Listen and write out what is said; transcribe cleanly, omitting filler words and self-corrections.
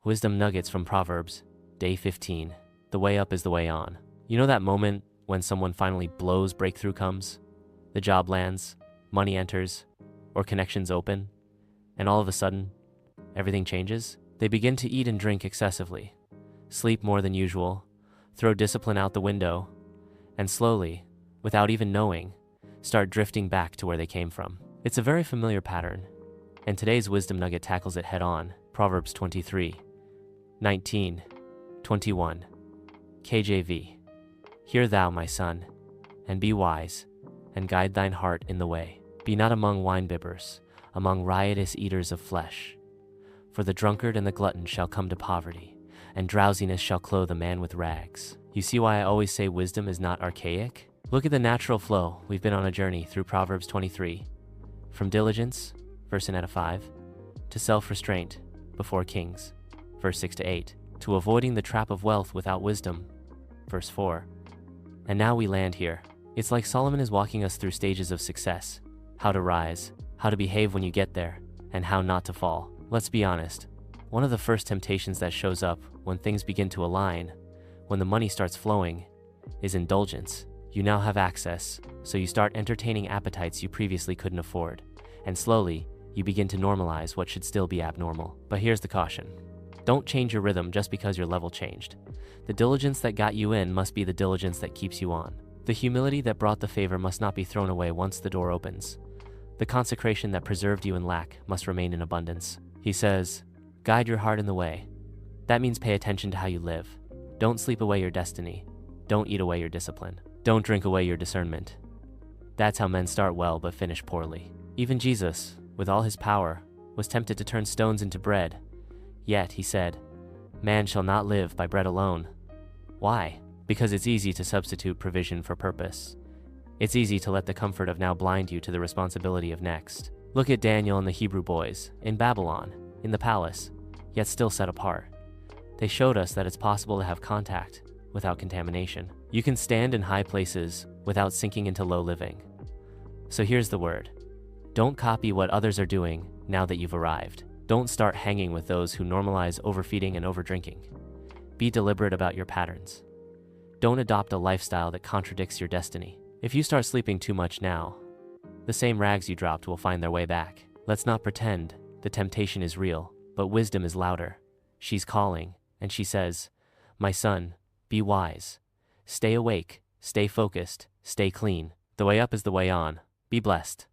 Wisdom nuggets from Proverbs, day 15. The way up is the way on. You know that moment when someone finally blows, breakthrough comes? The job lands, money enters, or connections open, and all of a sudden, everything changes? They begin to eat and drink excessively, sleep more than usual, throw discipline out the window, and slowly, without even knowing, start drifting back to where they came from. It's a very familiar pattern, and today's wisdom nugget tackles it head on. Proverbs 23, 19, 21. KJV. Hear thou, my son, and be wise, and guide thine heart in the way. Be not among winebibbers, among riotous eaters of flesh. For the drunkard and the glutton shall come to poverty, and drowsiness shall clothe a man with rags. You see why I always say wisdom is not archaic? Look at the natural flow. We've been on a journey through Proverbs 23, from diligence, verse 5, to self-restraint, before kings, verse 6-8, to avoiding the trap of wealth without wisdom, verse 4. And now we land here. It's like Solomon is walking us through stages of success, how to rise, how to behave when you get there, and how not to fall. Let's be honest, one of the first temptations that shows up when things begin to align, when the money starts flowing, is indulgence. You now have access, so you start entertaining appetites you previously couldn't afford, and slowly, you begin to normalize what should still be abnormal. But here's the caution. Don't change your rhythm just because your level changed. The diligence that got you in must be the diligence that keeps you on. The humility that brought the favor must not be thrown away once the door opens. The consecration that preserved you in lack must remain in abundance. He says, guide your heart in the way. That means pay attention to how you live. Don't sleep away your destiny. Don't eat away your discipline. Don't drink away your discernment. That's how men start well but finish poorly. Even Jesus, with all his power, was tempted to turn stones into bread. Yet, he said, man shall not live by bread alone. Why? Because it's easy to substitute provision for purpose. It's easy to let the comfort of now blind you to the responsibility of next. Look at Daniel and the Hebrew boys, in Babylon, in the palace, yet still set apart. They showed us that it's possible to have contact without contamination. You can stand in high places without sinking into low living. So here's the word. Don't copy what others are doing now that you've arrived. Don't start hanging with those who normalize overfeeding and overdrinking. Be deliberate about your patterns. Don't adopt a lifestyle that contradicts your destiny. If you start sleeping too much now, the same rags you dropped will find their way back. Let's not pretend the temptation is real, but wisdom is louder. She's calling, and she says, my son, be wise. Stay awake, stay focused, stay clean. The way up is the way on. Be blessed.